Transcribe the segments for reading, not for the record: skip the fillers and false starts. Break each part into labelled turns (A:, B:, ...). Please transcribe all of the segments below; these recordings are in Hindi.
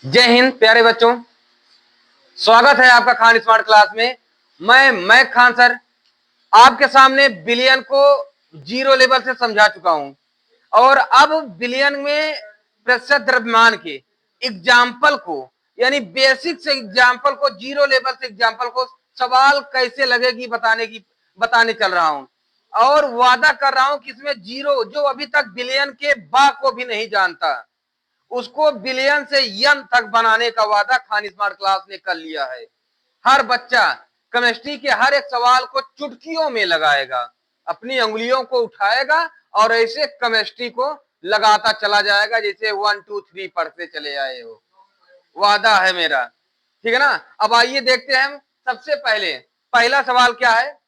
A: जय हिंद प्यारे बच्चों, स्वागत है आपका खान स्मार्ट क्लास में। मैं खान सर आपके सामने बिलियन को जीरो लेवल से समझा चुका हूं और अब बिलियन में प्रतिशत द्रव्यमान के एग्जाम्पल को यानी बेसिक से एग्जाम्पल को जीरो लेवल से एग्जाम्पल को सवाल कैसे लगेगी बताने चल रहा हूं और वादा कर रहा हूं कि इसमें जीरो जो अभी तक बिलियन के बा को भी नहीं जानता उसको बिलियन से यन तक बनाने का वादा खान स्मार्ट क्लास ने कर लिया है। हर बच्चा केमिस्ट्री के हर एक सवाल को चुटकियों में लगाएगा, अपनी उंगलियों को उठाएगा और ऐसे केमिस्ट्री को लगाता चला जाएगा जैसे 1 2 3 पढ़ते चले आए हो। वादा है मेरा, ठीक है ना। अब आइए देखते हैं हम सबसे पहले पहला सवाल क्या है।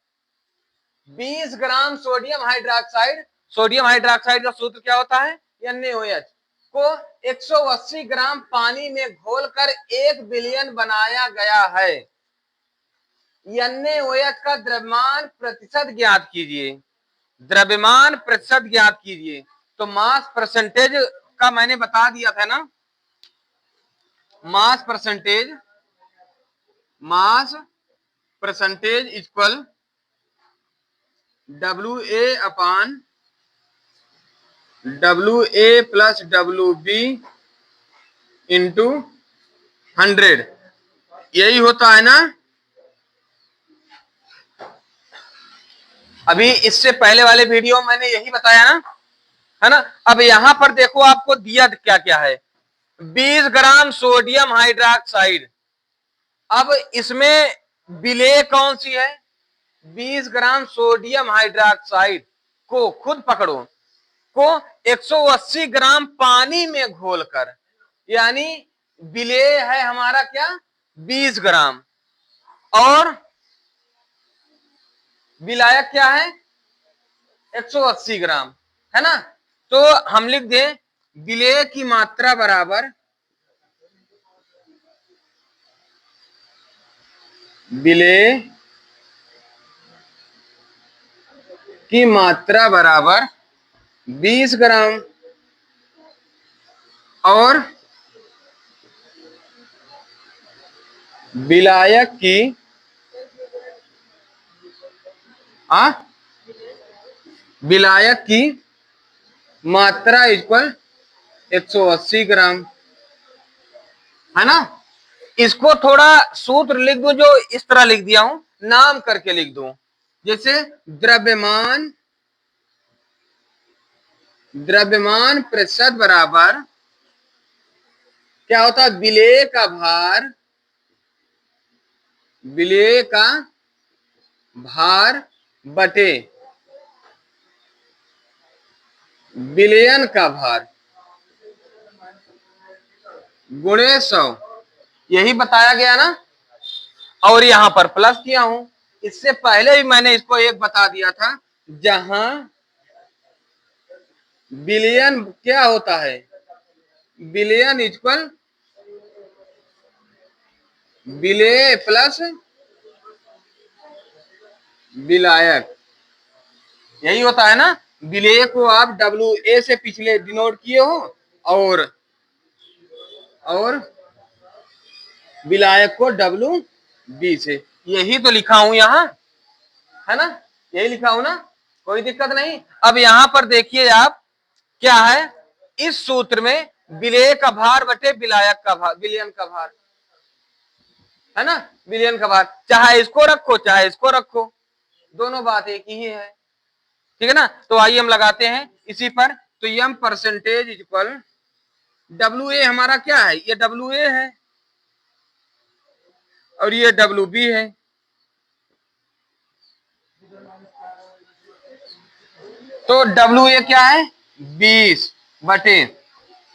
A: 20 ग्राम सोडियम हाइड्रोक्साइड का सूत्र क्या होता है, NaOH को 180 ग्राम पानी में घोलकर 1 बिलियन बनाया गया है। NaOH का द्रव्यमान प्रतिशत ज्ञात कीजिए। द्रव्यमान प्रतिशत ज्ञात कीजिए तो मास परसेंटेज का मैंने बता दिया था ना, मास परसेंटेज इक्वल WA अपान WA प्लस WB इंटू 100, यही होता है ना। अभी इससे पहले वाले वीडियो में मैंने यही बताया ना, है ना। अब यहां पर देखो आपको दिया क्या क्या है, 20 ग्राम सोडियम हाइड्रोक्साइड। अब इसमें विलेय कौन सी है, 20 ग्राम सोडियम हाइड्रोक्साइड को खुद पकड़ो को 180 ग्राम पानी में घोलकर, यानी विलेय है हमारा क्या 20 ग्राम और विलायक क्या है 180 ग्राम, है ना। तो हम लिख दें विलेय की मात्रा बराबर विलेय की मात्रा बराबर 20 ग्राम और विलायक की विलायक की मात्रा इक्वल 180 ग्राम, है ना। इसको थोड़ा सूत्र लिख दो, जो इस तरह लिख दिया हूं, नाम करके लिख दो। जैसे द्रव्यमान प्रतिशत बराबर क्या होता है, विलेय का भार बटे बिलियन का भार गुणे 100, यही बताया गया ना। और यहां पर प्लस किया हूं, इससे पहले ही मैंने इसको एक बता दिया था, जहां बिलियन क्या होता है, बिलियन इक्वल विलेय प्लस विलायक, यही होता है ना। विलेय को आप WA से पिछले डिनोट किए हो और विलायक को WB से, यही तो लिखा हूं यहां, है ना, यही लिखा हूं ना, कोई दिक्कत नहीं। अब यहां पर देखिए आप क्या है, इस सूत्र में विलेय का भार बटे विलायक का भार, विलियन का भार, है ना, विलियन का भार, चाहे इसको रखो चाहे इसको रखो, दोनों बात एक ही है, ठीक है ना। तो आइए हम लगाते हैं इसी पर। तो यम परसेंटेज इक्वल WA हमारा क्या है, ये WA है और ये WB है। तो WA क्या है 20 बटे,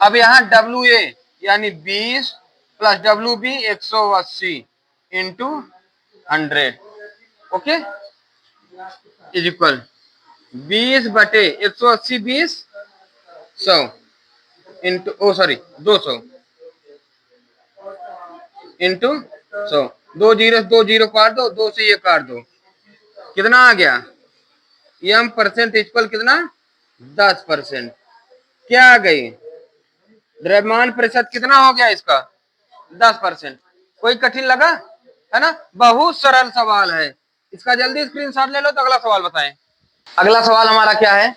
A: अब यहाँ WA यानी 20 plus WB 180 into 100, okay, is equal 20 बटे 180 20 100 इंटू 200 इंटू 100, 2 जीरो काट दो, 2 से ये काट दो, कितना आ गया, यम परसेंट इक्वल कितना 10%। क्या आ गई, द्रव्यमान प्रतिशत कितना हो गया इसका 10%। कोई कठिन लगा है ना? बहुत सरल सवाल है, इसका जल्दी स्क्रीनशॉट ले लो तो अगला सवाल बताएं। अगला सवाल हमारा क्या है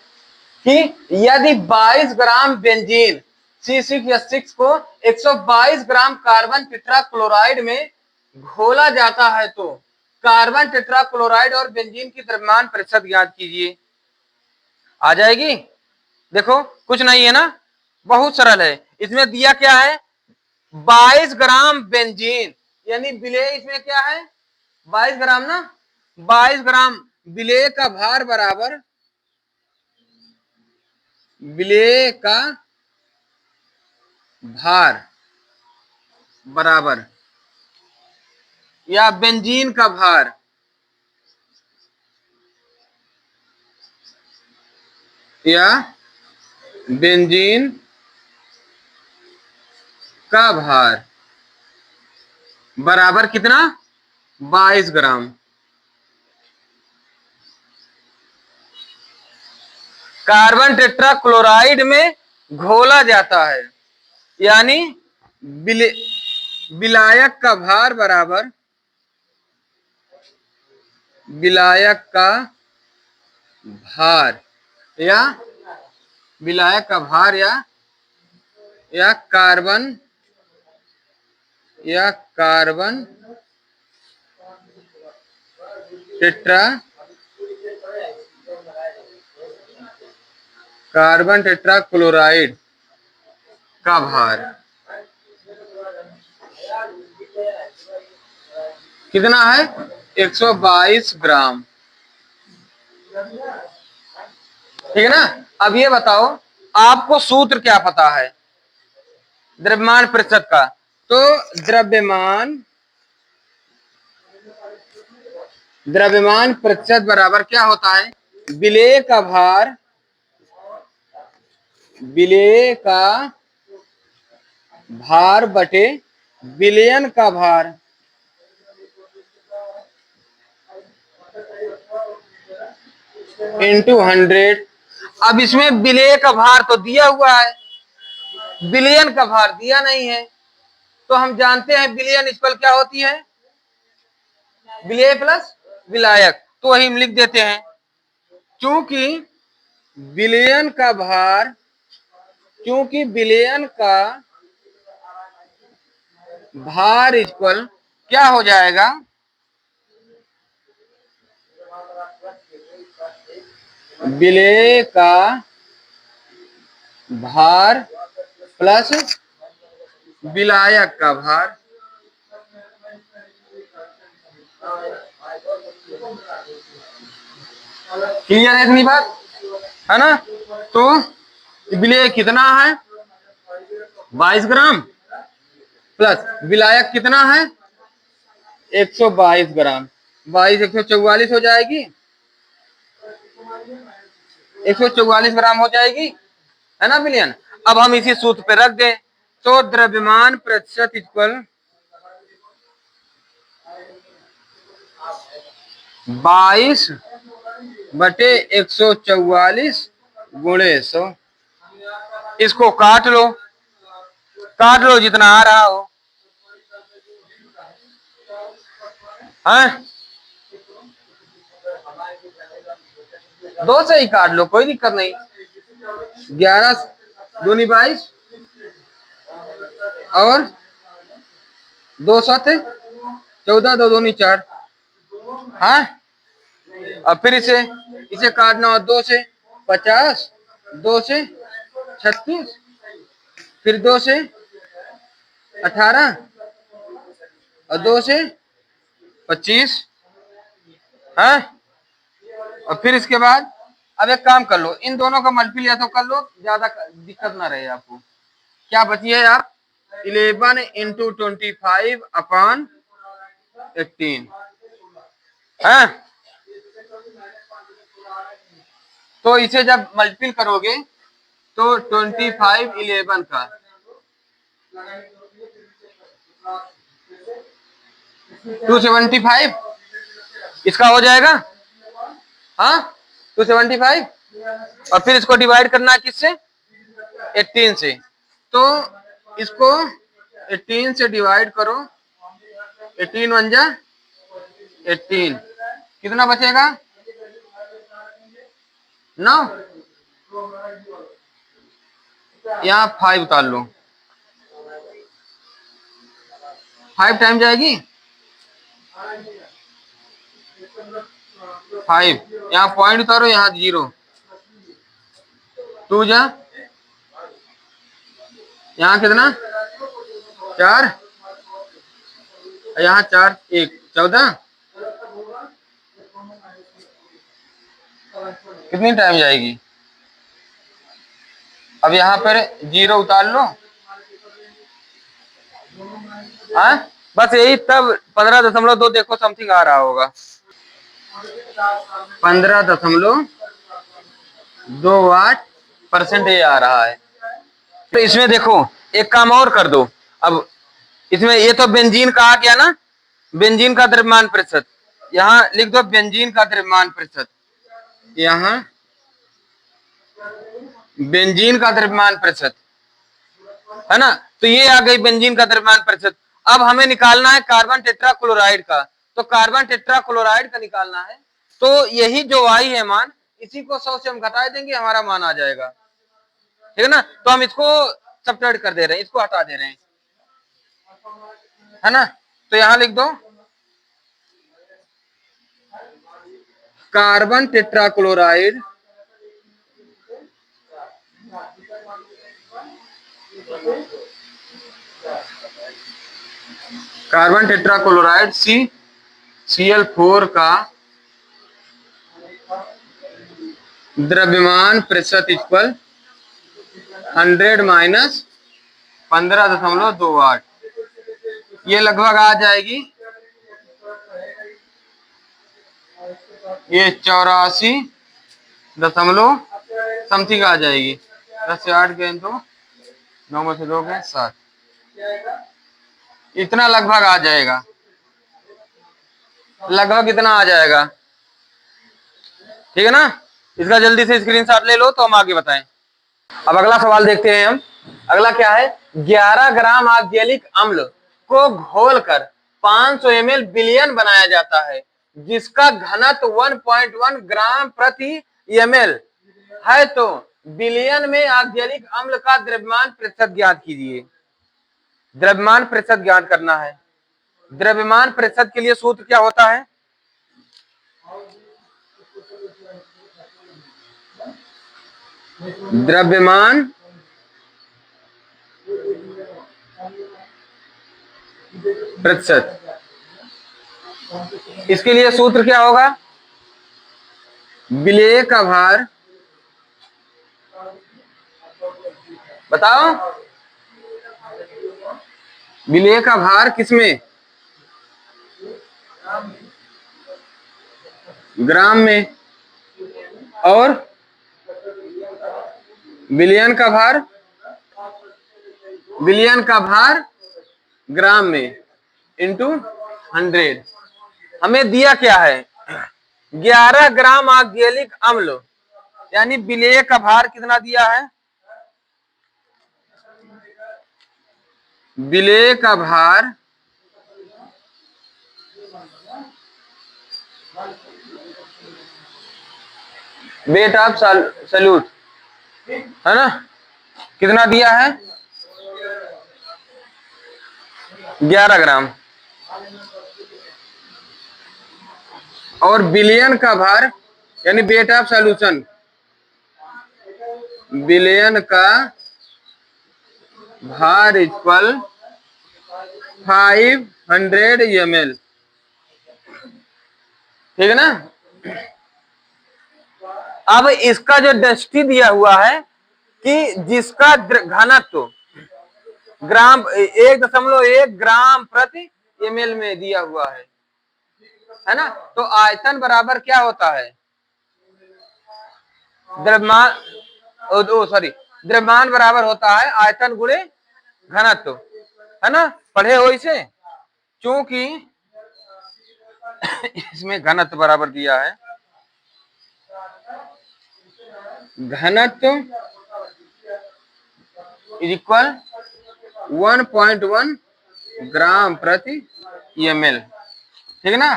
A: कि यदि 22 ग्राम बेंजीन C6H6 को 122 ग्राम कार्बन टेट्राक्लोराइड में घोला जाता है तो कार्बन टेट्राक्लोराइड और बेंजीन की द्रव्यमान प्रतिशत ज्ञात कीजिए। आ जाएगी? देखो कुछ नहीं है ना, बहुत सरल है। इसमें दिया क्या है, 22 ग्राम बेंजीन, यानी विलेय इसमें क्या है, 22 ग्राम ना, 22 ग्राम विलेय का भार बराबर, विलेय का भार बराबर या बेंजीन का भार या बेंजीन का भार बराबर कितना, 22 ग्राम। कार्बन टेट्राक्लोराइड में घोला जाता है, यानी विलायक का भार बराबर, विलायक का भार या विलायक का भार या कार्बन कार्बन टेट्राक्लोराइड का भार कितना है, 122 ग्राम। ठीक है ना? अब ये बताओ, आपको सूत्र क्या पता है द्रव्यमान प्रतिशत का? तो द्रव्यमान प्रतिशत बराबर क्या होता है, विलेय का भार, विलेय का भार बटे विलयन का भार इंटू 100। अब इसमें विलेय का भार तो दिया हुआ है, विलयन का भार दिया नहीं है, तो हम जानते हैं विलयन इक्वल क्या होती है, विलेय प्लस विलायक, तो वही हम लिख देते हैं। चूंकि विलयन का भार, चूंकि विलयन का भार इक्वल क्या हो जाएगा, विलेय का भार प्लस विलायक का भार। क्लियर है इतनी बात, है ना? तो विलेय कितना है, 22 ग्राम प्लस विलायक कितना है, 122 ग्राम। 22 144 हो जाएगी, 144 ग्राम हो जाएगी, है ना विलयन। अब हम इसी सूत्र पे रख दें, तो द्रव्यमान प्रतिशत इक्वल 22 बटे 144 गुणे 100। इसको काट लो जितना आ रहा हो, है 2 से ही काट लो, कोई दिक्कत नहीं। 11 दूनी 22 और 2 7 14, 2 दूनी 4, हाँ। अब फिर इसे काटना हो, 2 से 50, 2 से 36, फिर 2 से 18 और 2 से 25, है। और फिर इसके बाद अब एक काम कर लो, इन दोनों का मल्टीपल या तो कर लो, ज्यादा दिक्कत ना रहे आपको। क्या बची है आप, 11 इंटू 25 अपॉन 18, है। तो इसे जब मल्टीपल करोगे तो 25 11 का 275 इसका हो जाएगा, हाँ 275। और फिर इसको डिवाइड करना है किससे, 18 से। तो इसको 18 से डिवाइड करो, 18 वन जा 18, कितना बचेगा 9, यहाँ 5 उतार लो, 5 टाइम जाएगी 5, यहाँ पॉइंट उतारो, यहाँ 0, 2 जा, यहाँ कितना 4, यहाँ 4 1 14, कितनी टाइम जाएगी। अब यहाँ पर 0 उतार लो, हाँ बस यही, तब 15.2 देखो समथिंग आ रहा होगा, 15.2 वाट परसेंटेज आ रहा है। तो इसमें देखो एक काम और कर दो, अब इसमें ये तो बेंजीन का आ गया ना, बेंजीन का द्रव्यमान प्रतिशत, यहाँ लिख दो बेंजीन का द्रव्यमान प्रतिशत, यहाँ बेंजीन का द्रव्यमान प्रतिशत है ना, तो ये आ गई बेंजीन का द्रव्यमान प्रतिशत। अब हमें निकालना है कार्बन टेट्राक्लोराइड का, तो कार्बन टेट्राक्लोराइड का निकालना है, तो यही जो आई है मान, इसी को 100 से हम घटा देंगे, हमारा मान आ जाएगा, ठीक है ना। तो हम इसको सब्ट्रैक्ट कर दे रहे हैं, इसको हटा दे रहे हैं, है ना। तो यहां लिख दो कार्बन टेट्राक्लोराइड CCl4 का द्रव्यमान प्रतिशत इक्वल 100 माइनस 15.2 वाट, ये लगभग आ जाएगी, ये 84 दशमलव समथिंग आ जाएगी, 10 से 8 गए तो 9 में से 2 गए 7, इतना लगभग आ जाएगा, लगभग इतना आ जाएगा, ठीक है ना। इसका जल्दी से स्क्रीनशॉट ले लो तो हम आगे बताएं। अब अगला सवाल देखते हैं हम, अगला क्या है, 11 ग्राम ऑक्जेलिक अम्ल को घोलकर 500 ml विलयन बनाया जाता है, जिसका घनत्व 1.1 ग्राम प्रति ml है, तो विलयन में ऑक्जेलिक अम्ल का द्रव्यमान प्रतिशत ज्ञात कीजिए। द्रव्यमान प्रतिशत ज्ञात करना है। द्रव्यमान प्रतिशत के लिए सूत्र क्या होता है, द्रव्यमान प्रतिशत, इसके लिए सूत्र क्या होगा, विलेय का भार, बताओ विलेय का भार किसमें, ग्राम में, और विलयन का भार, विलयन का भार ग्राम में इंटू 100। हमें दिया क्या है, 11 ग्राम ऑक्जेलिक अम्ल, यानी विलेय का भार कितना दिया है, विलेय का भार वेट ऑफ सॉल्यूट, है ना, कितना दिया है 11 ग्राम, और विलयन का भार यानी वेट ऑफ सॉल्यूशन, विलयन का भार इक्वल 500 ml, ठीक है ना। अब इसका जो डेंसिटी दिया हुआ है कि जिसका घनत्व ग्राम 1.1 ग्राम प्रति ml में दिया हुआ है ना, तो आयतन बराबर क्या होता है, द्रव्यमान, द्रव्यमान बराबर होता है आयतन गुणे घनत्व, है ना, पढ़े हो इसे, क्योंकि इसमें घनत्व बराबर दिया है, घनत्व इज इक्वल 1.1 ग्राम प्रति ml, ठीक है ना।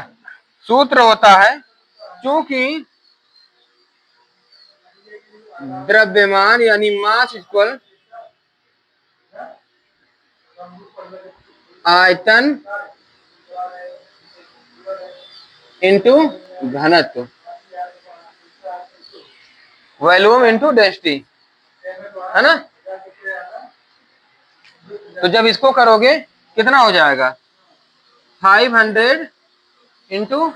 A: सूत्र होता है, चूंकि द्रव्यमान यानी मास इक्वल आयतन इंटू घनत्व, वॉल्यूम इंटू डेंसिटी, है ना। तो जब इसको करोगे कितना हो जाएगा, 500 इंटू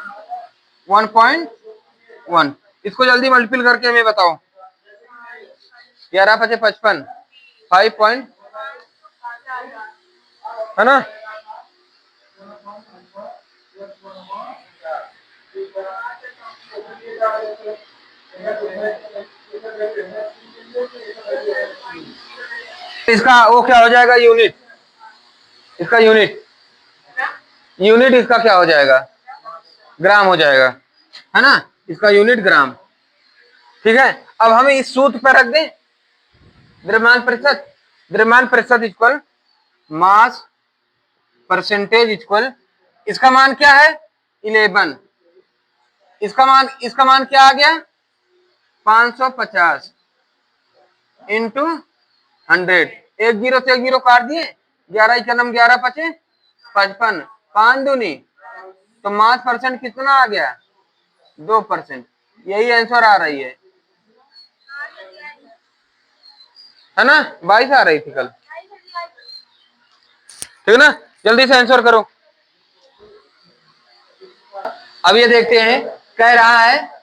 A: 1.1। इसको जल्दी मल्टीपल करके हमें बताओ, 11 × 5 = 55, 5 पॉइंट, है ना। इसका वो क्या हो जाएगा, यूनिट, इसका यूनिट इसका क्या हो जाएगा, ग्राम हो जाएगा, है ना। इसका यूनिट ग्राम, ठीक है। अब हमें इस सूत्र पर रख दें, द्रव्यमान प्रतिशत इक्वल मास परसेंटेज इक्वल, इसका मान क्या है 11, इसका मान क्या आ गया 550 इंटू 100, एक जीरो से एक जीरो काट दिए, 11 × 11 = 55, 5 दूनी, तो मास परसेंट कितना आ गया 2%, यही आंसर आ रही है ना। 22 आ रही थी कल, ठीक है ना। जल्दी से आंसर करो। अब ये देखते हैं, कह रहा है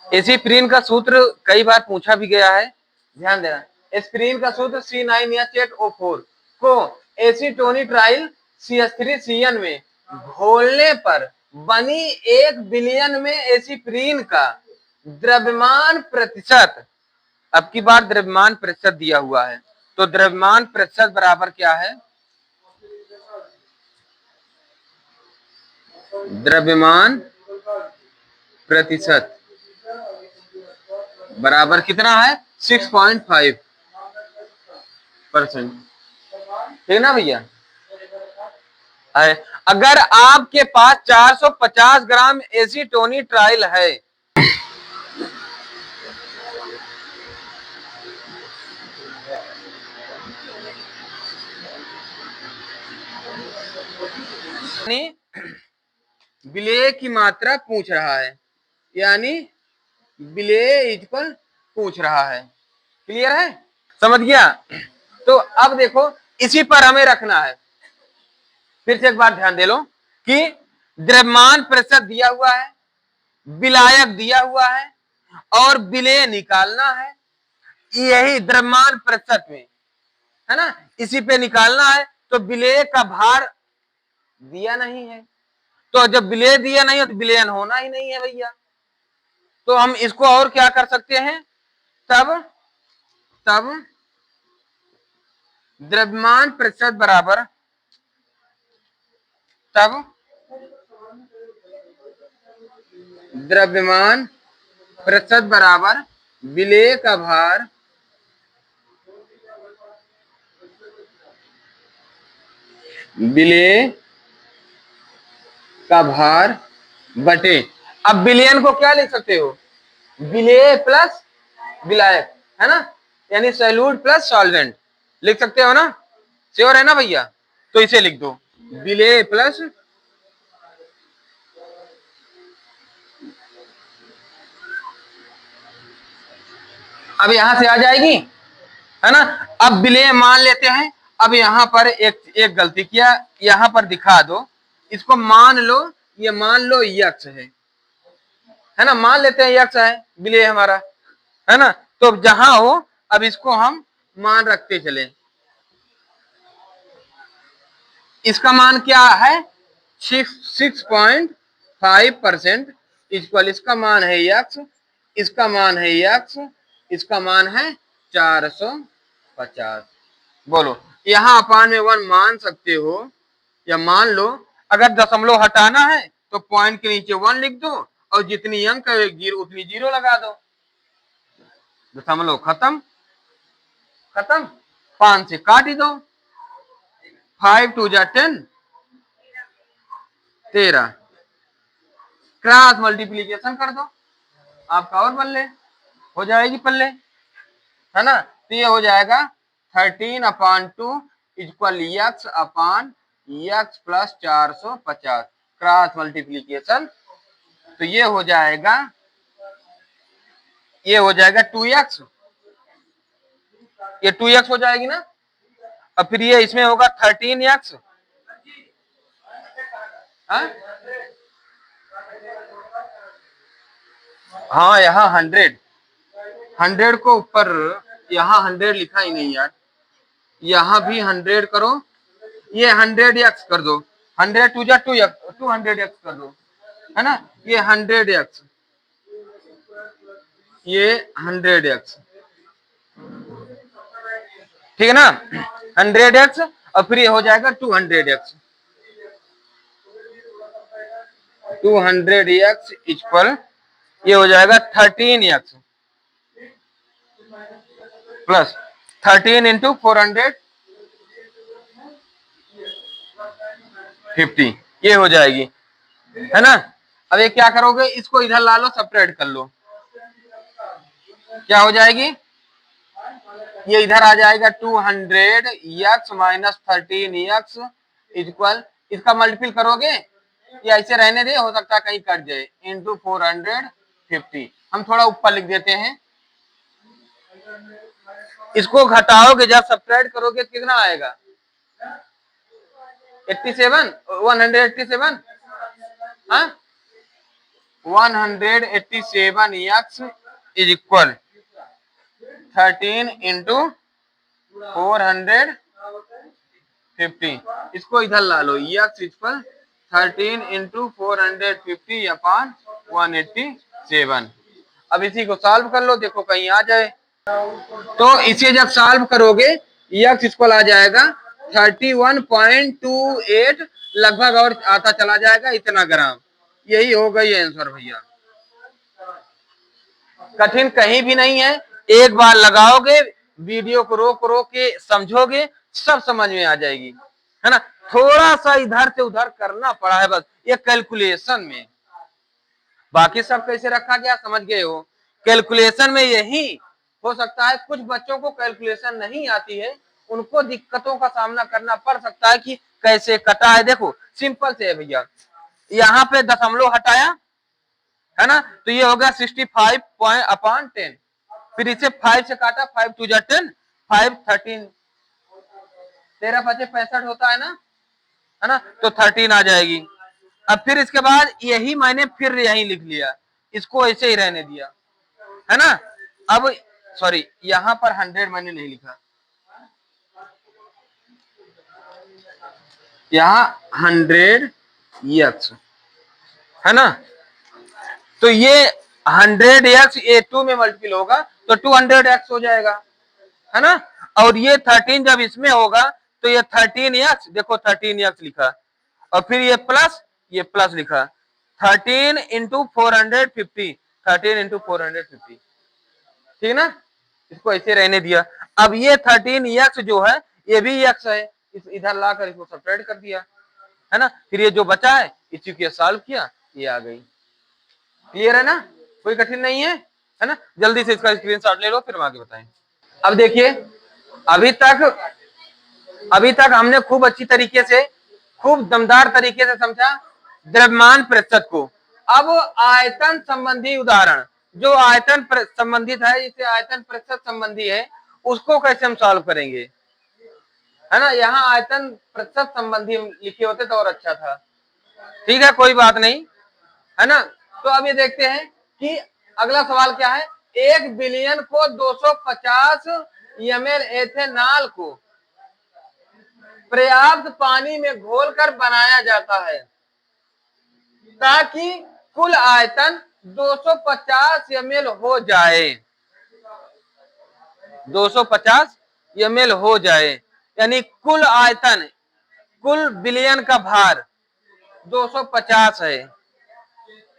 A: एसिप्रीन का सूत्र कई बार पूछा भी गया है, ध्यान देना। एस्पिरिन का सूत्र C9H8O4 को एसीटोनिट्राइल CH3CN में घोलने पर बनी 1 बिलियन में एसिप्रीन का द्रव्यमान प्रतिशत, अब की बार द्रव्यमान प्रतिशत दिया हुआ है, तो द्रव्यमान प्रतिशत बराबर क्या है, द्रव्यमान प्रतिशत बराबर कितना है 6.5%, ठीक ना भैया। अगर आपके पास 450 ग्राम एसीटोनिट्राइल है, विलेय की मात्रा पूछ रहा है, यानी विलेय इक्वल पूछ रहा है, क्लियर है, समझ गया। तो अब देखो इसी पर हमें रखना है, फिर से एक बार ध्यान दे लो कि द्रव्यमान प्रतिशत दिया हुआ है, विलायक दिया हुआ है और विलेय निकालना है, यही द्रव्यमान प्रतिशत में, है ना, इसी पे निकालना है। तो विलेय का भार दिया नहीं है, तो जब विलेय दिया नहीं है तो विलयन होना ही नहीं है भैया। तो हम इसको और क्या कर सकते हैं, तब द्रव्यमान प्रतिशत बराबर, तब द्रव्यमान प्रतिशत बराबर विलेय का भार बटे, अब विलयन को क्या लिख सकते हो, विलेय प्लस विलायक, है ना, यानी सॉल्यूट प्लस सॉल्वेंट लिख सकते हो ना, श्योर है ना भैया। तो इसे लिख दो विलेय प्लस अब यहां से आ जाएगी, है ना। अब विलेय मान लेते हैं, अब यहां पर एक गलती किया, यहां पर दिखा दो, इसको मान लो, ये मान लो यक्ष है ना, मान लेते हैं यक्ष है विलेय हमारा, है ना। तो जहां हो अब इसको हम मान रखते चले, इसका मान क्या है 6.5% इक्वल, इसका मान है यक्ष, इसका मान है यक्ष, इसका मान है 450। बोलो यहां अपान में 1 मान सकते हो, या मान लो अगर दशमलव हटाना है तो पॉइंट के नीचे 1 लिख दो, और जितनी अंक है जीरो उतनी जीरो लगा दो, दशमलव खत्म, 5 से काट ही दो, 5 2 जा 10, 13, क्रॉस मल्टीप्लीकेशन कर दो, आपका और बल्ले हो जाएगी पल्ले, है ना। तो ये हो जाएगा 13/2 equal x upon x plus 450, cross multiplication. तो ये हो जाएगा 2x, ये 2x हो जाएगी ना। और फिर ये इसमें होगा 13x, हाँ यहाँ 100 को ऊपर, यहाँ 100 लिखा ही नहीं यार, यहाँ भी 100 करो, ये 100x कर दो, 100 2 जा 200x कर दो, है ना। ये 100x, ये 100x, ठीक है ना, 100x। और फिर ये हो जाएगा 200x, 200x इक्वल ये हो जाएगा 13x प्लस 13 इंटू 450, ये हो जाएगी, है ना। अब ये क्या करोगे, इसको इधर ला लो, सेपरेट कर लो, क्या हो जाएगी, ये इधर आ जाएगा 200x माइनस 13x इक्वल, इसका मल्टीपल करोगे, ये ऐसे रहने दे, हो सकता है कहीं कट जाए, इंटू 450। हम थोड़ा ऊपर लिख देते हैं, इसको घटाओगे जब सब्ट्रैक्ट करोगे कितना आएगा, 87, 187, हाँ 187x इज इक्वल 13 इंटू 450, इसको इधर ला लो, x इक्वल 13 इंटू 450 अपॉन 187। अब इसी को सॉल्व कर लो, देखो कहीं आ जाए। तो इसे जब सॉल्व करोगे x इक्वल आ जाएगा 31.28 लगभग, और आता चला जाएगा इतना ग्राम। यही हो गई आंसर भैया, कठिन कहीं भी नहीं है, एक बार लगाओगे, वीडियो को रोक रोक के समझोगे, सब समझ में आ जाएगी, है ना। थोड़ा सा इधर से उधर करना पड़ा है बस, ये कैलकुलेशन में, बाकी सब कैसे रखा गया समझ गए हो। कैलकुलेशन में यही हो सकता है, कुछ बच्चों को कैलकुलेशन नहीं आती है, उनको दिक्कतों का सामना करना पड़ सकता है कि कैसे कटा है। देखो सिंपल से है भैया, यहाँ पे दशमलव हटाया, है ना, तो ये हो गया 65/10, फिर इसे 5 से काटा, 5 2 जा 10, 5 13, 13 5 65 होता है ना, तो 13 आ जाएगी। अब फिर इसके बाद यही मैंने फिर यही लिख लिया, इसको ऐसे ही रहने दिया, है ना। अब सॉरी, यहां पर 100 मैंने नहीं लिखा, यहां 100x, है ना। तो ये 100x ये 2 में मल्टीपल होगा तो 200x हो जाएगा, है ना। और ये 13 जब इसमें होगा तो ये 13x, देखो 13x लिखा, और फिर ये प्लस लिखा, 13 इंटू 450, 13 इंटू 450, ठीक ना। इसको ऐसे रहने दिया। अब ये 13x जो है ये भी x है, इधर लाकर इसको सब्ट्रैक्ट कर दिया, है ना। फिर ये जो बचा है इसी को सॉल्व किया, ये आ गई। क्लियर है ना, कोई कठिन नहीं है ना। जल्दी से इसका स्क्रीनशॉट ले लो, फिर हम आगे बताएं। अब देखिए, अभी तक हमने खूब अच्छी तरीके से, खूब दमदार तरीके से समझा द्रव्यमान प्रतिशत को। अब आयतन संबंधी उदाहरण, जो आयतन संबंधित है, जिसे आयतन प्रतिशत संबंधी है, उसको कैसे हम सॉल्व करेंगे, है ना। यहाँ आयतन प्रतिशत संबंधी लिखे होते तो और अच्छा था, ठीक है, कोई बात नहीं, है ना। तो अब ये देखते हैं कि अगला सवाल क्या है। 1 बिलियन को 250 ml एथेनॉल को पर्याप्त पानी में घोलकर बनाया जाता है ताकि कुल आयतन 250 ml हो जाए, 250 ml हो जाए, यानी कुल आयतन, कुल बिलियन का भार 250 है,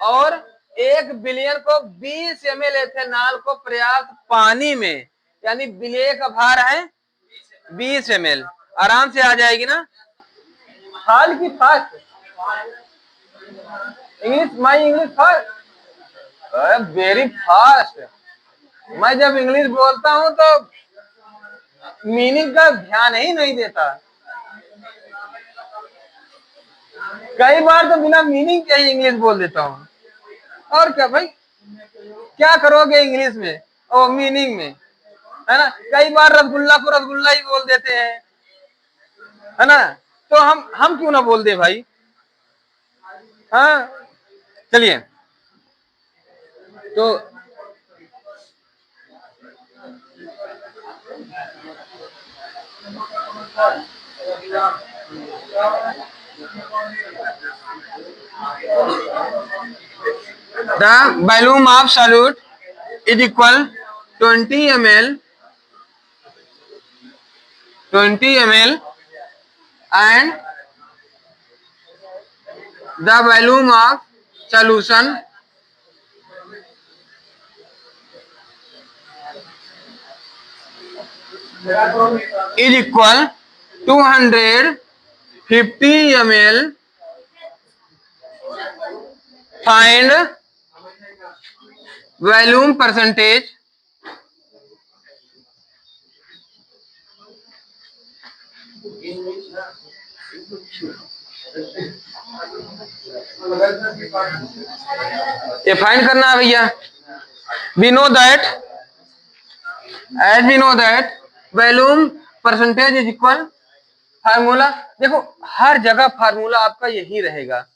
A: और 1 बिलियन को 20 ml एथेनॉल को पर्याप्त पानी में, यानी बिलियन का भार है 20 ml आराम से आ जाएगी ना। हाल की fast English, my English fast, very fast. मैं जब इंग्लिश बोलता हूँ तो मीनिंग का ध्यान ही नहीं देता। कई बार तो बिना मीनिंग के ही इंग्लिश बोल देता हूँ। और क्या भाई, क्या करोगे इंग्लिश में और मीनिंग में, है ना। कई बार रसगुल्ला को रसगुल्ला ही बोल देते हैं, है ना। तो हम क्यों ना बोल दे भाई। हाँ चलिए, तो the volume of solute is equal 20 ml and the volume of solution is equal 250 ml. Find volume percentage ये फाइंड करना है भैया। we know that as we know that volume percentage is equal, formula देखो हर जगह फार्मूला आपका यही रहेगा,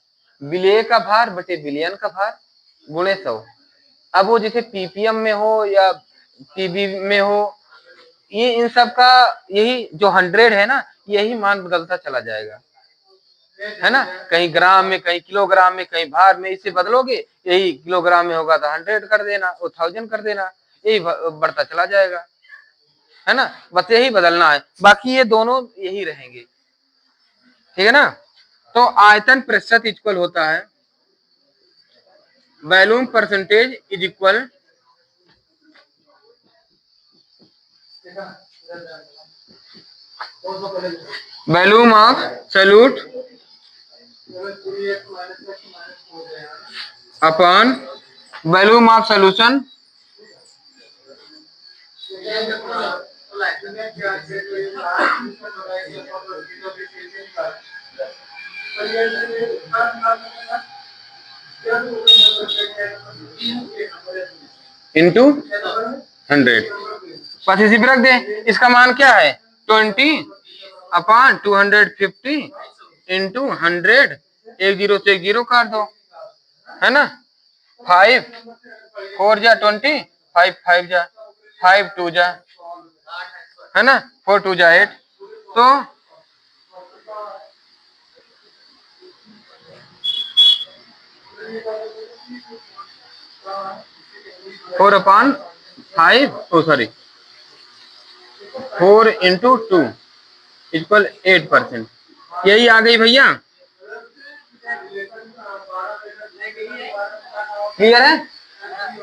A: विलेय का भार बटे विलयन का भार गुणे 100। अब वो जैसे पीपीएम में हो या पीबी में हो, ये इन सब का यही जो 100 है ना, यही मान बदलता चला जाएगा, है ना। कहीं ग्राम में, कहीं किलोग्राम में, कहीं भार में, इसे बदलोगे, यही किलोग्राम में होगा तो 100 कर देना, वो 1000 कर देना, यही बढ़ता चला जाएगा, है ना। बस यही बदलना है, बाकी ये दोनों यही रहेंगे, ठीक है ना। तो आयतन प्रतिशत इक्वल होता है volume percentage is equal volume of solute upon volume of solution into 100। बस इसी पे रख दे। इसका मान क्या है 20 अपॉन 250 इंटू 100, 1 0 से 1 0 काट दो, है ना। 5 4 जा 20, 5 5 जा 5 2 जा, है ना, 4 2 जा 8, तो 4 अपॉन 5, सॉरी 4 इंटू 2 इक्वल 8%। यही आ गई भैया, क्लियर है।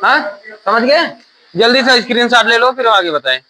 A: हाँ समझ गए। जल्दी से स्क्रीनशॉट ले लो, फिर आगे बताएं।